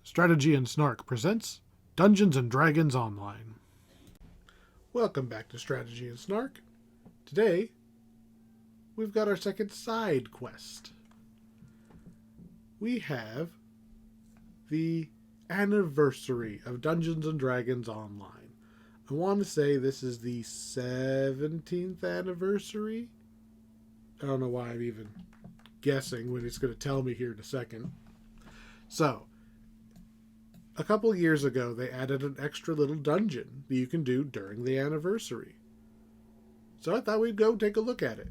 Strategy and Snark presents Dungeons and Dragons Online. Welcome back to Strategy and Snark. Today, we've got our second side quest. We have the anniversary of Dungeons and Dragons Online. I want to say this is the 17th anniversary. I don't know why I'm even guessing when it's going to tell me here in a second. So, a couple years ago, they added an extra little dungeon that you can do during the anniversary. So I thought we'd go take a look at it.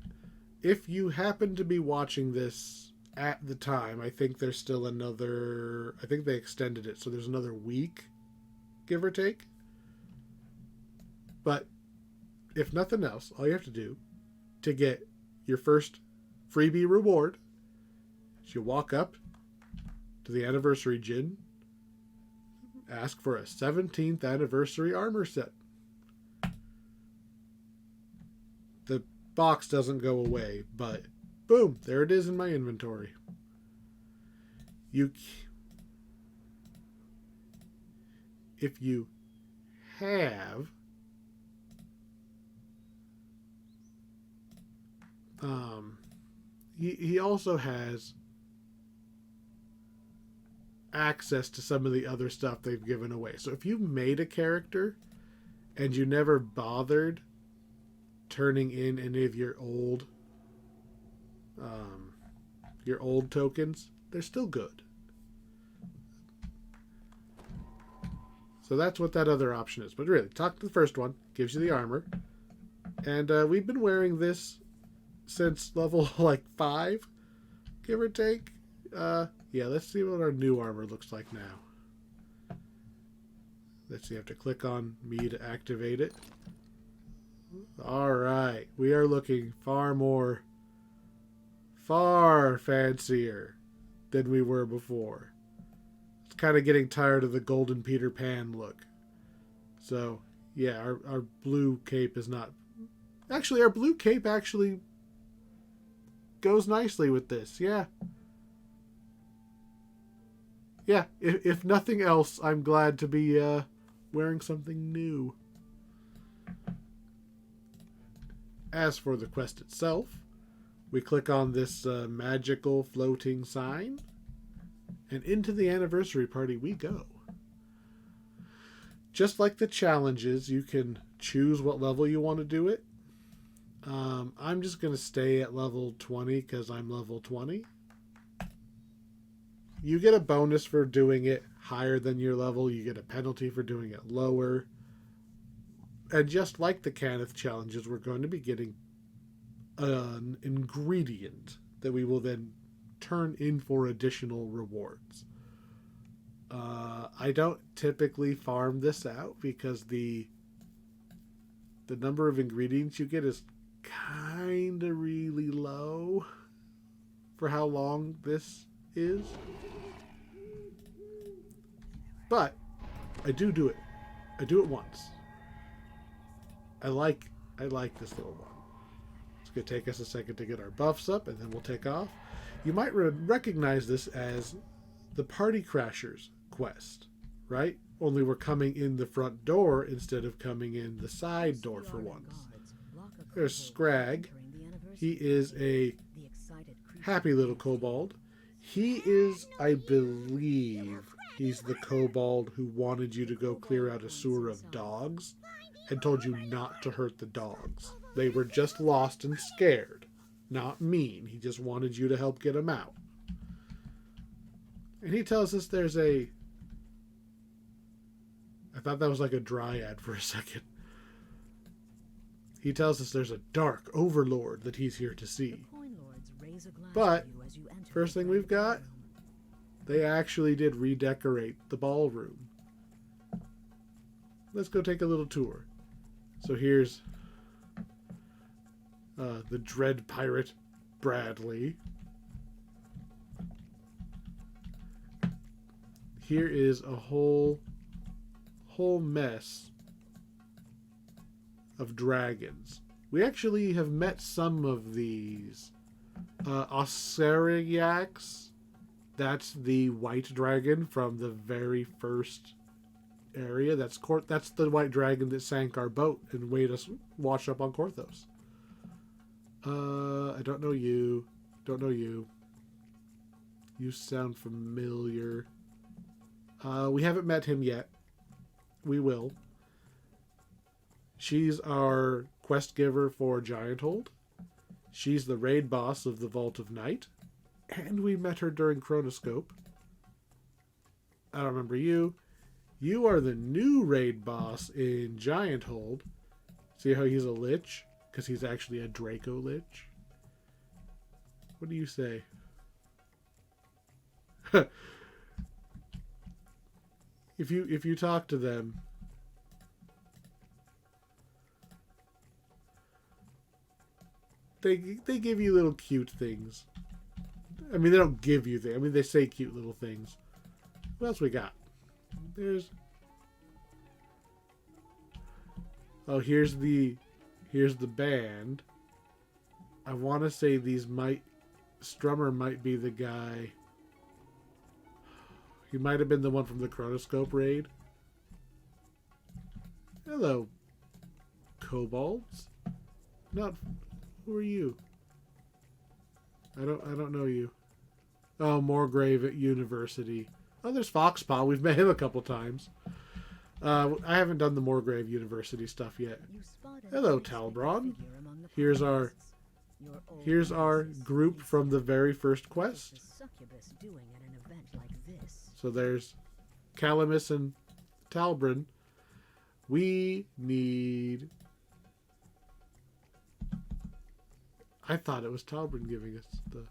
If you happen to be watching this at the time, I think there's still another... I think they extended it, so there's another week, give or take. But if nothing else, all you have to do to get your first freebie reward is you walk up to the anniversary gin, ask for a 17th anniversary armor set. The box doesn't go away, but boom, there it is in my inventory. If you have he also has access to some of the other stuff they've given away. So if you made a character and you never bothered turning in any of your old tokens, they're still good. So that's what that other option is. But really, talk to the first one. Gives you the armor. And we've been wearing this since level 5, give or take. Yeah, let's see what our new armor looks like now. Let's see, you have to click on me to activate it. Alright, we are looking far fancier than we were before. It's kind of getting tired of the golden Peter Pan look. So, yeah, our blue cape is not... Actually, our blue cape actually goes nicely with this, yeah. Yeah, if nothing else, I'm glad to be wearing something new. As for the quest itself, we click on this magical floating sign, and into the anniversary party we go. Just like the challenges, you can choose what level you want to do it. I'm just going to stay at level 20 because I'm level 20. You get a bonus for doing it higher than your level. You get a penalty for doing it lower. And just like the Kenneth challenges, we're going to be getting an ingredient that we will then turn in for additional rewards. I don't typically farm this out because the number of ingredients you get is kind of really low for how long this is. But I do it. I do it once. I like this little one. It's going to take us a second to get our buffs up, and then we'll take off. You might recognize this as the Partycrashers quest, right? Only we're coming in the front door instead of coming in the side door for once. There's Scrag. He is a happy little kobold. He is, I believe, he's the kobold who wanted you to go clear out a sewer of dogs and told you not to hurt the dogs. They were just lost and scared, not mean. He just wanted you to help get them out. And he tells us there's a... I thought that was like a dryad for a second. He tells us there's a dark overlord that he's here to see. But, first thing we've got, they actually did redecorate the ballroom. Let's go take a little tour. So here's the Dread Pirate Bradley. Here is a whole mess of dragons. We actually have met some of these. Osariacs That's the white dragon from the very first area. That's the white dragon that sank our boat and made us wash up on Korthos. I don't know you. Don't know you. You sound familiar. We haven't met him yet. We will. She's our quest giver for Gianthold. She's the raid boss of the Vault of Night. And we met her during Chronoscope. I don't remember you. You are the new raid boss in Gianthold. See how he's a lich? Because he's actually a Draco lich. What do you say? If you talk to them, they give you little cute things. I mean, they don't give you things. I mean, they say cute little things. What else we got? There's... Oh, here's the band. I want to say Strummer might be the guy. He might have been the one from the Chronoscope raid. Hello, kobolds. Not... Who are you? I don't know you. Oh, Moorgrave at University. Oh, there's Foxpaw. We've met him a couple times. I haven't done the Moorgrave University stuff yet. Hello, Talbron. Here's our group from the very first quest. So there's Calamus and Talbron. We need... I thought it was Talbron giving us the...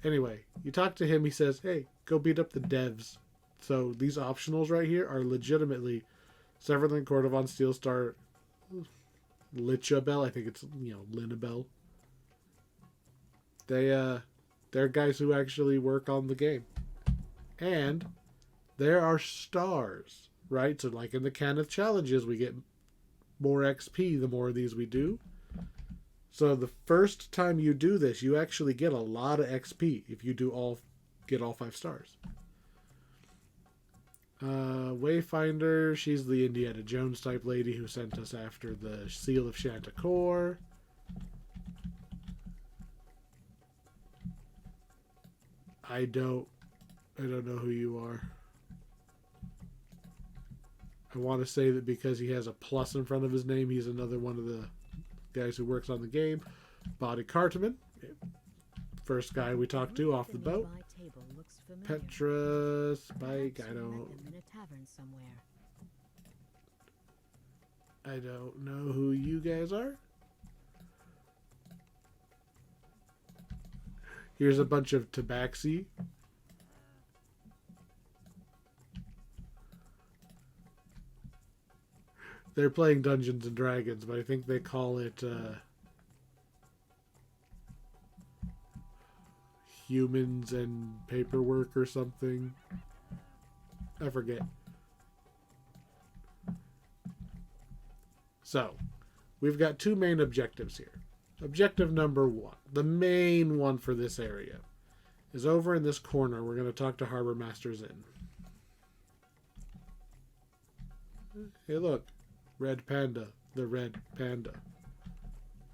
Anyway, you talk to him, he says, hey, go beat up the devs. So these optionals right here are legitimately Severland, Cordovon, Steelstar, Lichabel. I think it's, Linabel. They're guys who actually work on the game. And there are stars, right? So like in the Kenneth challenges, we get more XP the more of these we do. So the first time you do this, you actually get a lot of XP if you get all 5 stars. Wayfinder, she's the Indiana Jones type lady who sent us after the Seal of Chanticleer. I don't know who you are. I want to say that because he has a plus in front of his name, he's another one of the guys who works on the game. Body Cartman, first guy we talked to off the boat. Petra, Spike, I don't know who you guys are. Here's a bunch of tabaxi. They're playing Dungeons and Dragons, but I think they call it Humans and Paperwork or something. I forget. So, we've got 2 main objectives here. Objective number 1, the main one for this area, is over in this corner. We're going to talk to Harbor Master Zinn. Hey, look. Red Panda. The Red Panda.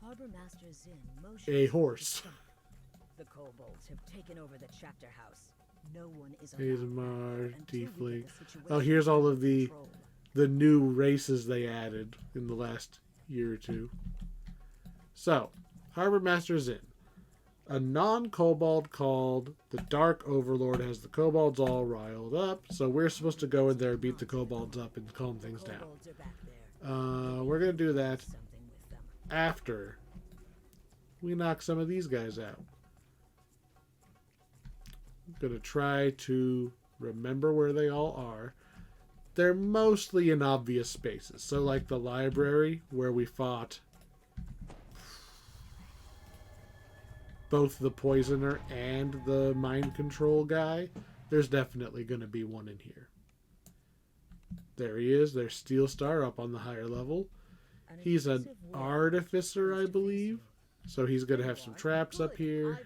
Harbor Master Zinn a horse. The kobolds have taken over the chapter house. No one is Azmar, Tiefling. Oh, here's all of the new races they added in the last year or 2. So, Harbor Master Zinn. A non-kobold called the Dark Overlord has the kobolds all riled up, so we're supposed to go in there, beat the kobolds up, and calm things down. We're going to do that after we knock some of these guys out. I'm going to try to remember where they all are. They're mostly in obvious spaces. So like the library where we fought both the poisoner and the mind control guy, there's definitely going to be one in here. There he is. There's Steelstar up on the higher level. He's an artificer, I believe. So he's going to have some traps up here.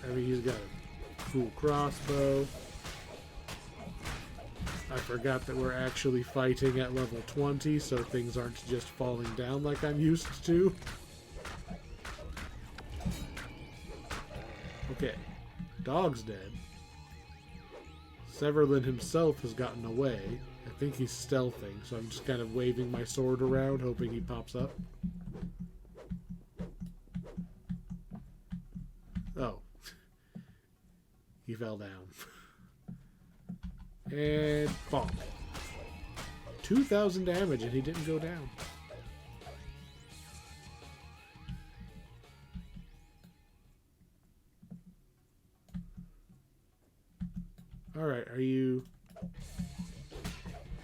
I mean, he's got a cool crossbow. I forgot that we're actually fighting at level 20, so things aren't just falling down like I'm used to. Okay. Dog's dead. Severlin himself has gotten away. I think he's stealthing, so I'm just kind of waving my sword around, hoping he pops up. Oh. He fell down. And bonk. 2,000 damage and he didn't go down. Alright, are you...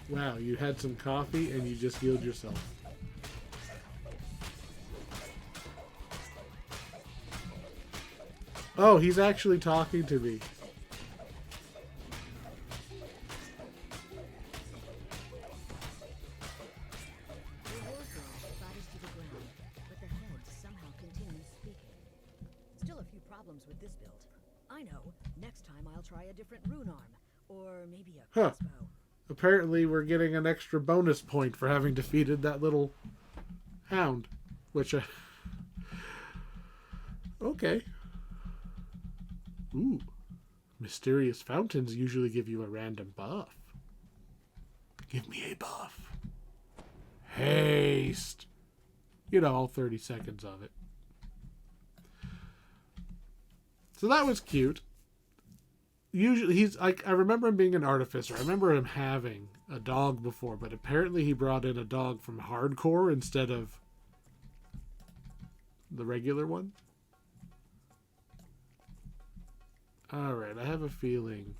Wow, you had some coffee and you just healed yourself. Oh, he's actually talking to me. with this build. I know. Next time I'll try a different rune arm. Or maybe a Huh. crossbow. Apparently we're getting an extra bonus point for having defeated that little hound. Which, okay. Ooh. Mysterious fountains usually give you a random buff. Give me a buff. Haste. You know, all 30 seconds of it. So that was cute. Usually, he's like, I remember him being an artificer. I remember him having a dog before, but apparently he brought in a dog from hardcore instead of the regular one. Alright, I have a feeling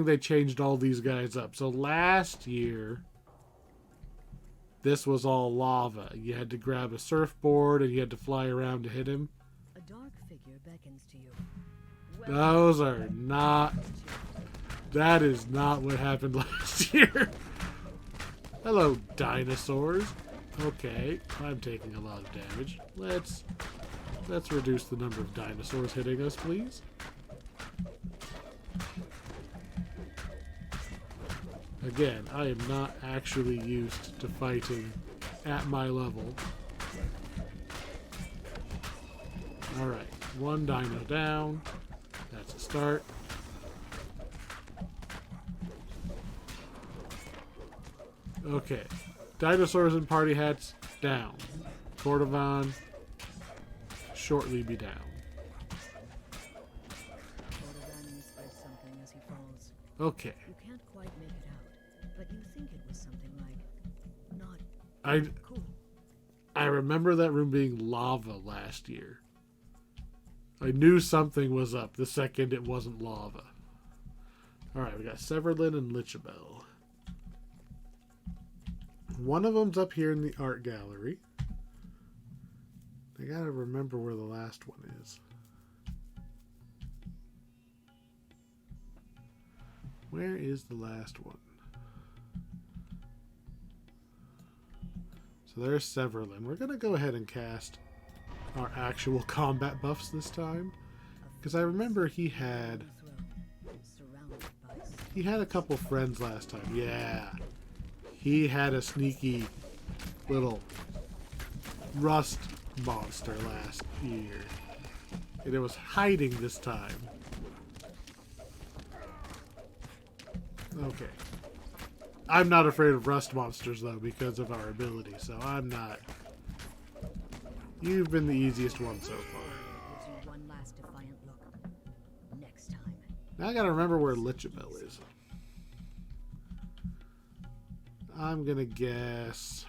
they changed all these guys up. So last year, this was all lava. You had to grab a surfboard and you had to fly around to hit him. A dark figure beckons to you. Those are not... That is not what happened last year. Hello, dinosaurs. Okay, I'm taking a lot of damage. Let's reduce the number of dinosaurs hitting us, please. Again, I am not actually used to fighting at my level. Alright, one dino down. That's a start. Okay, dinosaurs and party hats down. Cordovan shortly be down. Cordovan whispers something as he falls. Okay. You can't quite make it out, but you think it was something like not cool. I remember that room being lava last year. I knew something was up the second it wasn't lava. Alright, we got Severlin and Lichabel. One of them's up here in the art gallery. I gotta remember where the last one is. Where is the last one? So there's Severlin. We're gonna go ahead and cast our actual combat buffs this time. Because I remember he had a couple friends last time. Yeah. He had a sneaky little rust monster last year. And it was hiding this time. Okay. I'm not afraid of rust monsters though because of our ability, so I'm not. You've been the easiest one so far. Gives you one last defiant look. Next time. Now I gotta remember where Lichabel is. I'm gonna guess.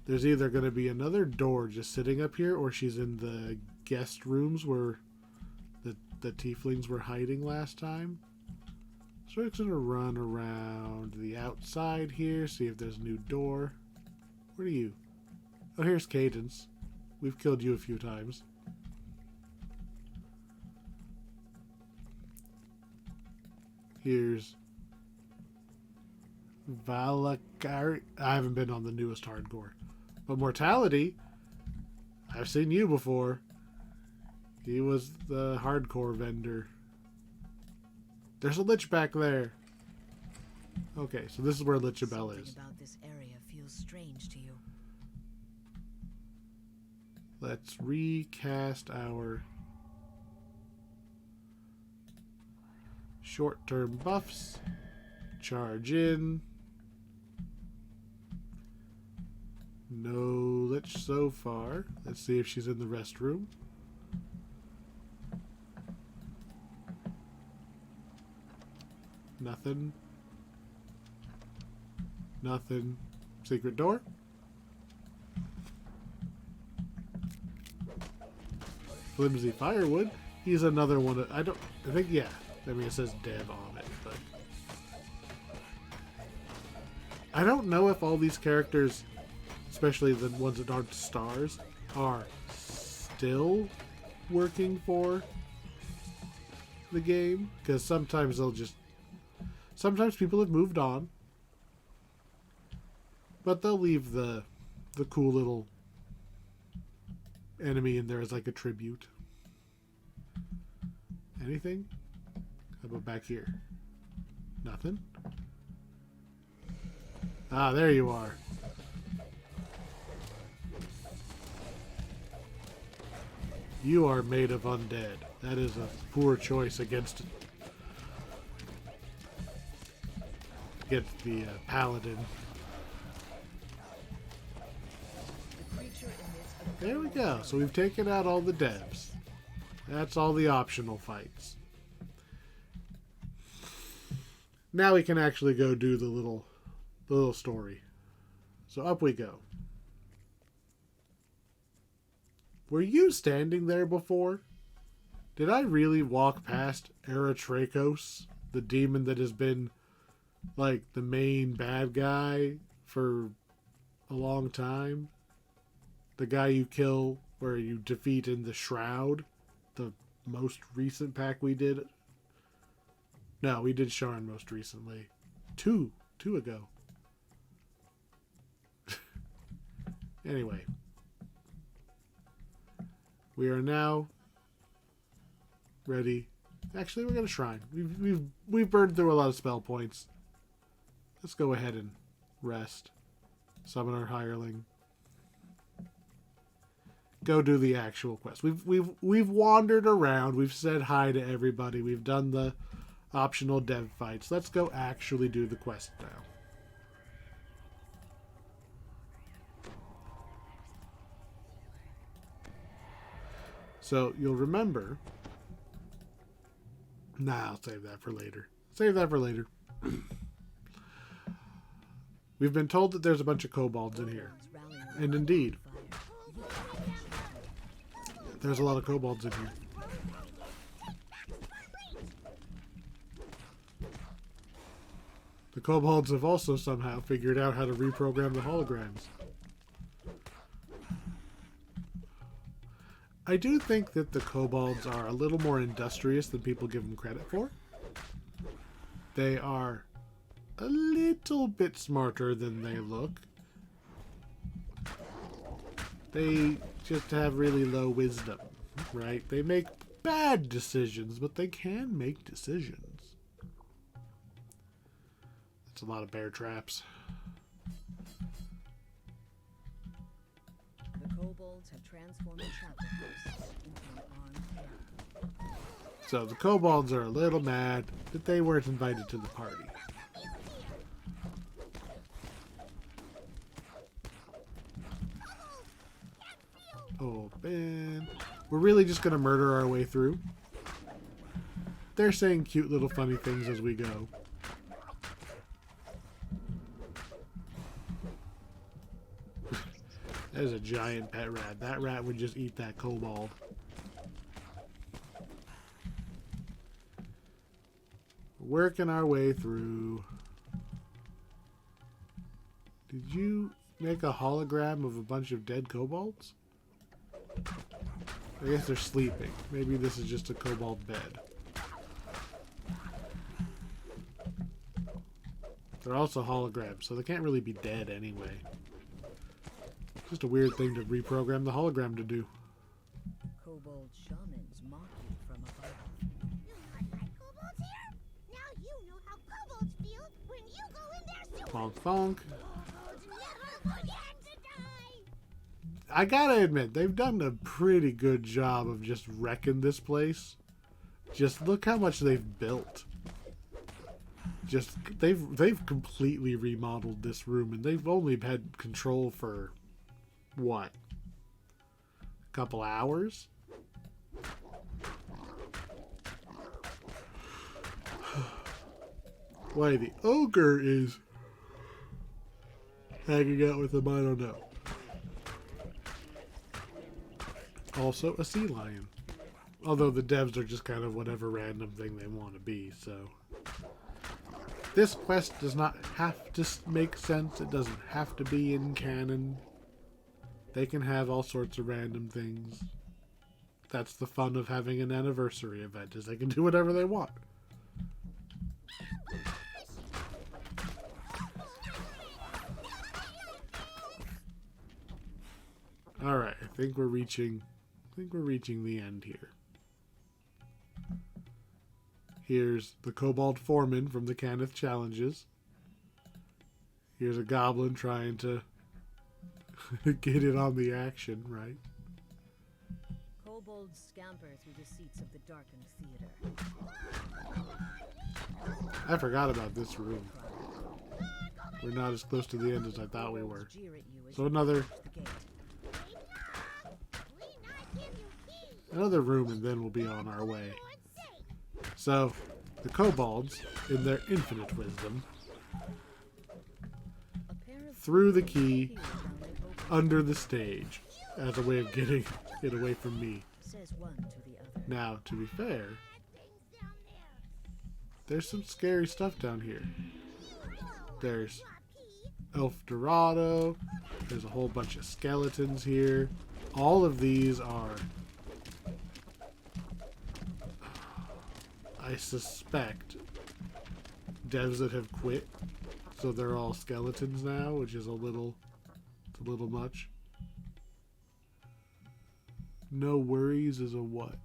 There's either gonna be another door just sitting up here, or she's in the guest rooms where the tieflings were hiding last time. So it's gonna run around the outside here, see if there's a new door. Where are you? Oh, here's Cadence. We've killed you a few times. Here's Valakari. I haven't been on the newest hardcore. But Mortality, I've seen you before. He was the hardcore vendor. There's a lich back there. Okay, so this is where Lichabelle is. Something about this area feels strange to you. Let's recast our short-term buffs. Charge in. No lich so far. Let's see if she's in the restroom. Nothing. Nothing. Secret door. Flimsy firewood. He's another one. I think, yeah. I mean, it says dev on it, but I don't know if all these characters, especially the ones that aren't stars, are still working for the game, because sometimes sometimes people have moved on, but they'll leave the cool little enemy in there as like a tribute. Anything? How about back here? Nothing? Ah, there you are. You are made of undead. That is a poor choice against the paladin. There we go. So we've taken out all the devs. That's all the optional fights. Now we can actually go do the little story. So up we go. Were you standing there before? Did I really walk past Eritrakos, the demon that has been like the main bad guy for a long time? The guy you kill where you defeat in the Shroud, the most recent pack we did. No, we did Sharn most recently. Two ago. Anyway. We are now ready. Actually, we're gonna shrine. We've burned through a lot of spell points. Let's go ahead and rest. Summon our hireling. Go do the actual quest. We've wandered around. We've said hi to everybody. We've done the optional dev fights. Let's go actually do the quest now. So you'll remember. Nah, I'll save that for later. Save that for later. We've been told that there's a bunch of kobolds in here. And indeed, there's a lot of kobolds in here. The kobolds have also somehow figured out how to reprogram the holograms. I do think that the kobolds are a little more industrious than people give them credit for. They are a little bit smarter than they look. They just have really low wisdom, right? They make bad decisions, but they can make decisions. That's a lot of bear traps. The kobolds have transformed the chapel house into an armed camp. So the kobolds are a little mad that they weren't invited to the party. Oh, man. We're really just going to murder our way through. They're saying cute little funny things as we go. There's a giant pet rat. That rat would just eat that kobold. Working our way through. Did you make a hologram of a bunch of dead kobolds? I guess they're sleeping. Maybe this is just a kobold bed. They're also holograms, so they can't really be dead anyway. Just a weird thing to reprogram the hologram to do. Kobold shamans mock you from above. You not like kobolds here? Now you know how kobolds feel when you go in their sewers. Bonk bonk. Kobolds never forget to die. I gotta admit, they've done a pretty good job of just wrecking this place. Just look how much they've built. Just they've completely remodeled this room, and they've only had control for what? A couple hours? Why the ogre is hanging out with them, I don't know. Also a sea lion. Although the devs are just kind of whatever random thing they want to be, so. This quest does not have to make sense. It doesn't have to be in canon. They can have all sorts of random things. That's the fun of having an anniversary event, is they can do whatever they want. Alright, I think we're reaching the end here. Here's the Kobold Foreman from the Cannith Challenges. Here's a goblin trying to get in on the action, right? Kobolds scamper through the seats of the darkened theater. I forgot about this room. We're not as close to the end as I thought we were. Jeer at you as So you another approach the gate. room, and then we'll be on our way. So, the kobolds, in their infinite wisdom, A pair of threw the key appear down an open, under the stage as a way of getting it away from me. says one to the other. Now, to be fair, there's some scary stuff down here. There's Elf Dorado. There's a whole bunch of skeletons here. All of these are, I suspect, devs that have quit. So they're all skeletons now, which is a little much. No worries is a what?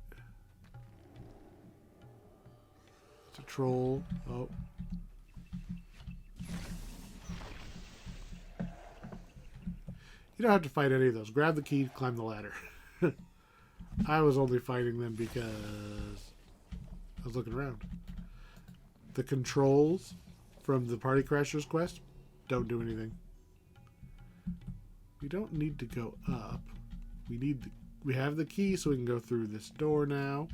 It's a troll. Oh. You don't have to fight any of those. Grab the key, climb the ladder. I was only fighting them because I was looking around. The controls from the Partycrashers quest don't do anything. We don't need to go up. We have the key, so we can go through this door now.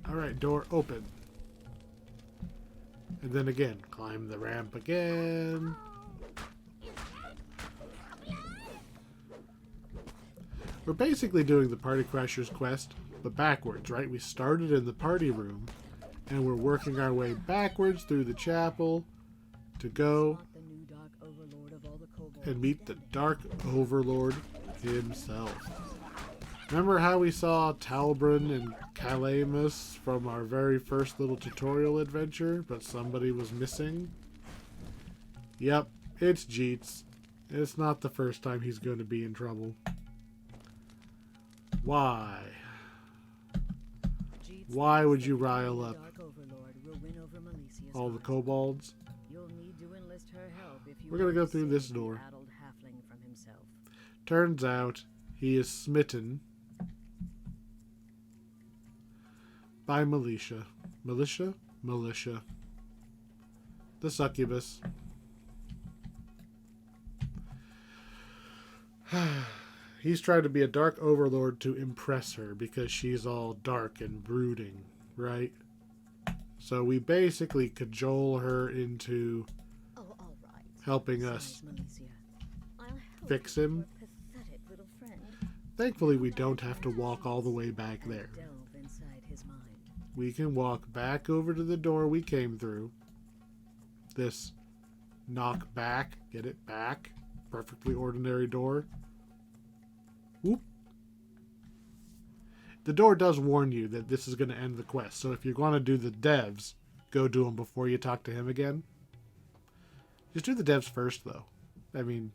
Alright, door open. And then again, climb the ramp again. We're basically doing the Partycrashers quest, but backwards, right? We started in the party room, and we're working our way backwards through the chapel to go Not the new dark overlord of all the kobolds and meet the dead. Dark Overlord himself. Remember how we saw Talbrun and Calamus from our very first little tutorial adventure, but somebody was missing? Yep, it's Jeets. It's not the first time he's going to be in trouble. Why? Jeets Why thinks would that you the rile new up Dark Overlord will win over Melicia's all the heart. kobolds? You'll need to enlist her help if you We're gonna want go to through save this the door. addled halfling from himself. Turns out he is smitten by Militia. Militia. The succubus. He's trying to be a dark overlord to impress her because she's all dark and brooding, right? So we basically cajole her into Oh, all right. helping us Sighs Melicia. I'll help fix you, him. your pathetic little friend. Thankfully, we don't have to walk all the way back And there. delve inside his mind. We can walk back over to the door we came through. This knock back, get it back, perfectly ordinary door. Whoop. the door does warn you that this is going to end the quest. So if you're going to do the devs, go do them before you talk to him again. Just do the devs first, though. I mean,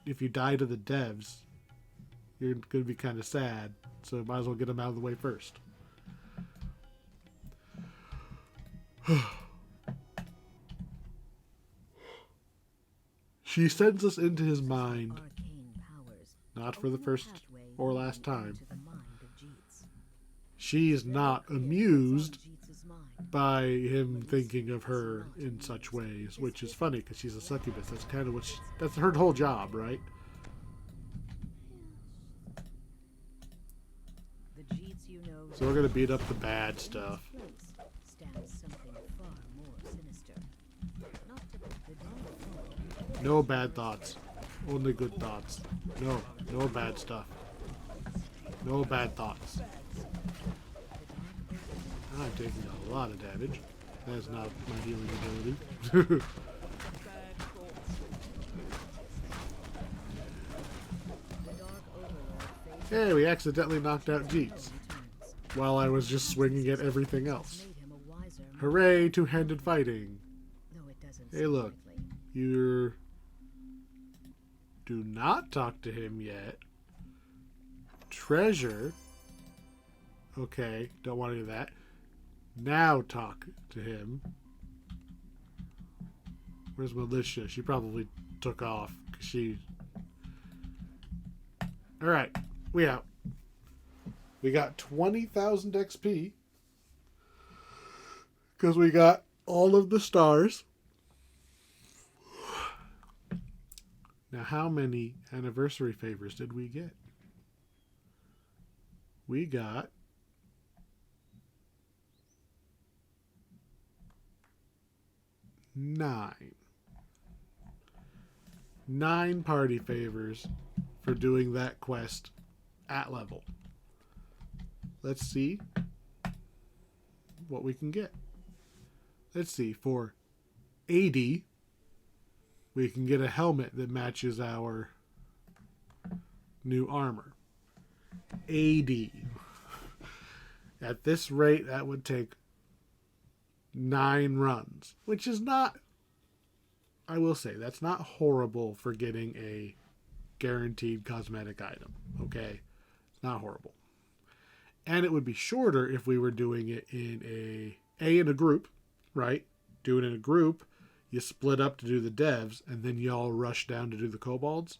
if you die to the devs, you're going to be kind of sad. So might as well get them out of the way first. She sends us into his mind, not for the first or last time. She is not amused by him thinking of her in such ways, which is funny because she's a succubus. That's kind of what that's her whole job, right? So we're gonna beat up the bad stuff. No bad thoughts. Only good thoughts. No bad stuff. No bad thoughts. I'm taking a lot of damage. That's not my healing ability. Hey, we accidentally knocked out Jeets while I was just swinging at everything else. Hooray, two-handed fighting. Hey, look. You do not talk to him yet. Treasure. Okay, don't want to do that. Now talk to him. Where's Militia? She probably took off. Cause she... Alright, we out. We got 20,000 XP. Because we got all of the stars. Now, how many anniversary favors did we get? We got 9. 9 party favors for doing that quest at level. Let's see what we can get. Let's see, for 80, we can get a helmet that matches our new armor. 80. At this rate, that would take 9 runs, which is not, I will say, that's not horrible for getting a guaranteed cosmetic item, okay? It's not horrible. And it would be shorter if we were doing it in in a group, right? Do it in a group, you split up to do the devs, and then you all rush down to do the kobolds.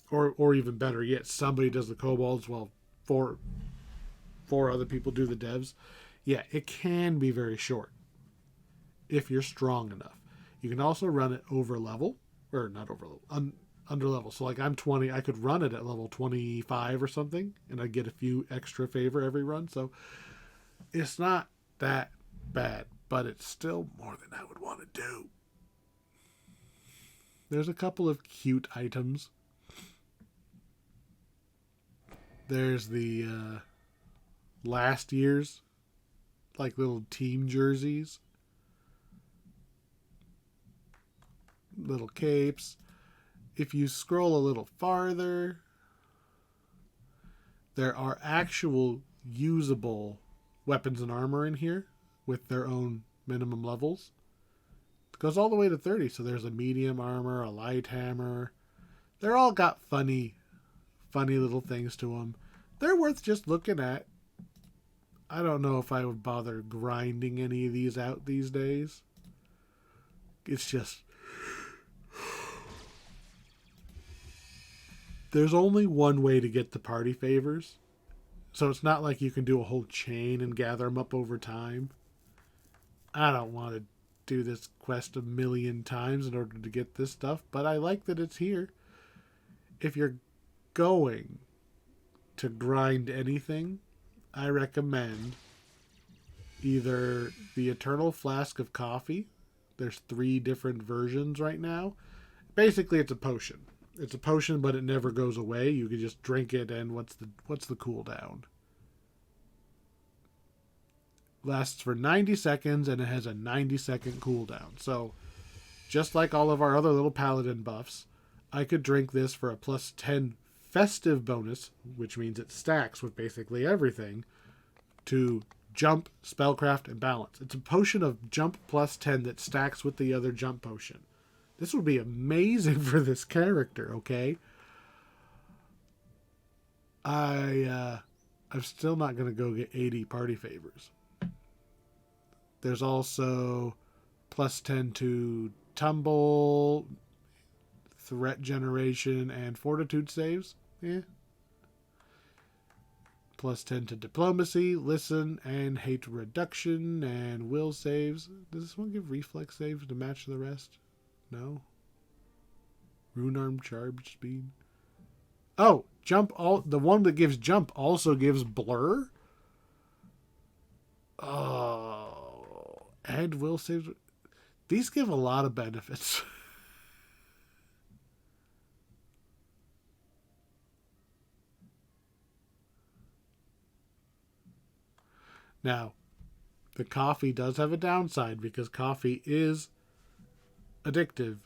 Or even better yet, somebody does the kobolds while four other people do the devs. Yeah, it can be very short if you're strong enough. You can also run it over level, or not over level, under level. So like I'm 20, I could run it at level 25 or something, and I get a few extra favor every run. So it's not that bad, but it's still more than I would want to do. There's a couple of cute items. There's the last year's like little team jerseys, little capes. If you scroll a little farther, there are actual usable weapons and armor in here with their own minimum levels. It goes all the way to 30, so there's a medium armor, a light hammer. They're all got funny little things to them. They're worth just looking at. I don't know if I would bother grinding any of these out these days. It's just... There's only one way to get the party favors. So it's not like you can do a whole chain and gather them up over time. I don't want to do this quest a million times in order to get this stuff, but I like that it's here. If you're going to grind anything, I recommend either the Eternal Flask of Coffee. There's 3 different versions right now. Basically, it's a potion. It's a potion, but it never goes away. You can just drink it, and what's the cooldown? Lasts for 90 seconds, and it has a 90-second cooldown. So, just like all of our other little paladin buffs, I could drink this for a plus 10 festive bonus, which means it stacks with basically everything, to jump, spellcraft, and balance. It's a potion of jump plus 10 that stacks with the other jump potion. This would be amazing for this character, okay? I'm still not going to go get 80 party favors. There's also plus 10 to tumble, threat generation, and fortitude saves. Yeah. Plus 10 to diplomacy, listen, and hate reduction, and will saves. Does this one give reflex saves to match the rest? No. Rune arm charge speed. Oh, jump all. The one that gives jump also gives blur. Oh, and will saves. These give a lot of benefits. Now, the coffee does have a downside because coffee is addictive.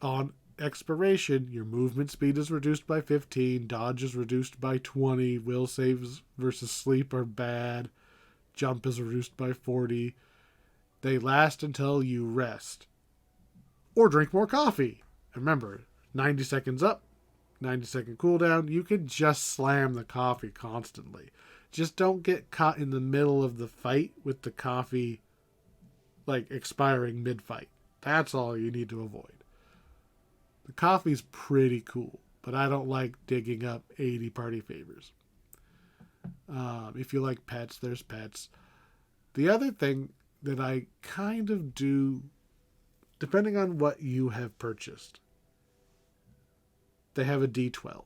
On expiration, your movement speed is reduced by 15, dodge is reduced by 20, will saves versus sleep are bad, jump is reduced by 40. They last until you rest. Or drink more coffee. Remember, 90 seconds up, 90-second cooldown. You can just slam the coffee constantly. Just don't get caught in the middle of the fight with the coffee like expiring mid-fight. That's all you need to avoid. The coffee's pretty cool, but I don't like digging up 80 party favors. If you like pets, there's pets. The other thing that I kind of do, depending on what you have purchased, they have a D12.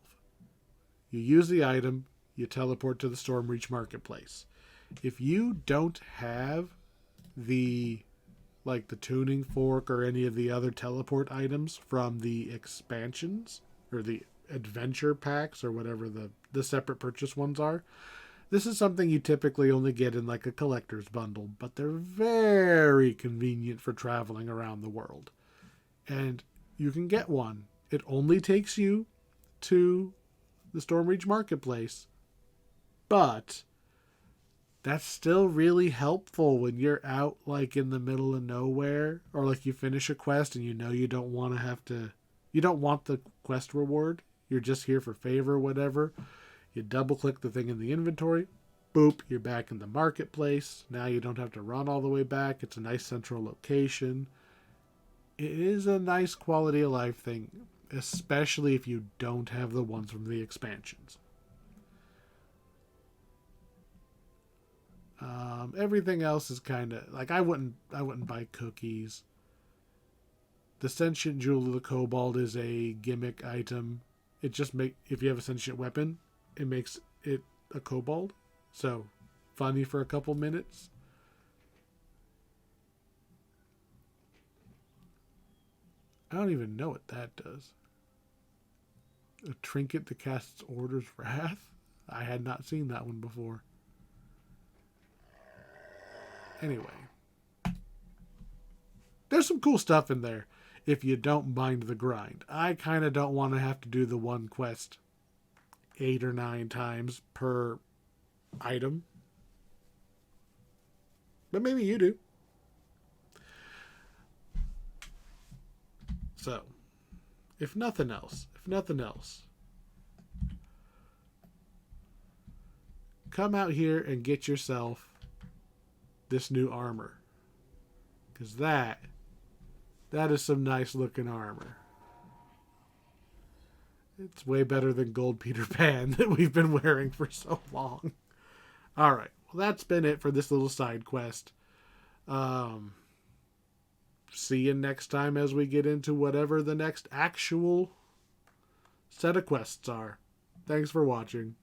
You use the item, you teleport to the Stormreach Marketplace. If you don't have the tuning fork or any of the other teleport items from the expansions or the adventure packs or whatever the separate purchase ones are, this is something you typically only get in like a collector's bundle, but they're very convenient for traveling around the world. And you can get one. It only takes you to the Stormreach Marketplace, but that's still really helpful when you're out like in the middle of nowhere, or like you finish a quest and you know you don't want the quest reward. You're just here for favor or whatever. You double click the thing in the inventory. Boop, you're back in the marketplace. Now you don't have to run all the way back. It's a nice central location. It is a nice quality of life thing, especially if you don't have the ones from the expansions. Everything else is kind of like I wouldn't buy cookies. The sentient jewel of the kobold is a gimmick item. It just if you have a sentient weapon, it makes it a kobold. So funny for a couple minutes. I don't even know what that does. A trinket that casts Order's Wrath? I had not seen that one before. Anyway. There's some cool stuff in there if you don't mind the grind. I kind of don't want to have to do the one quest 8 or 9 times per item. But maybe you do. So, if nothing else, come out here and get yourself this new armor. Because that is some nice looking armor. It's way better than Gold Peter Pan that we've been wearing for so long. Alright, well that's been it for this little side quest. See you next time as we get into whatever the next actual set of quests are. Thanks for watching.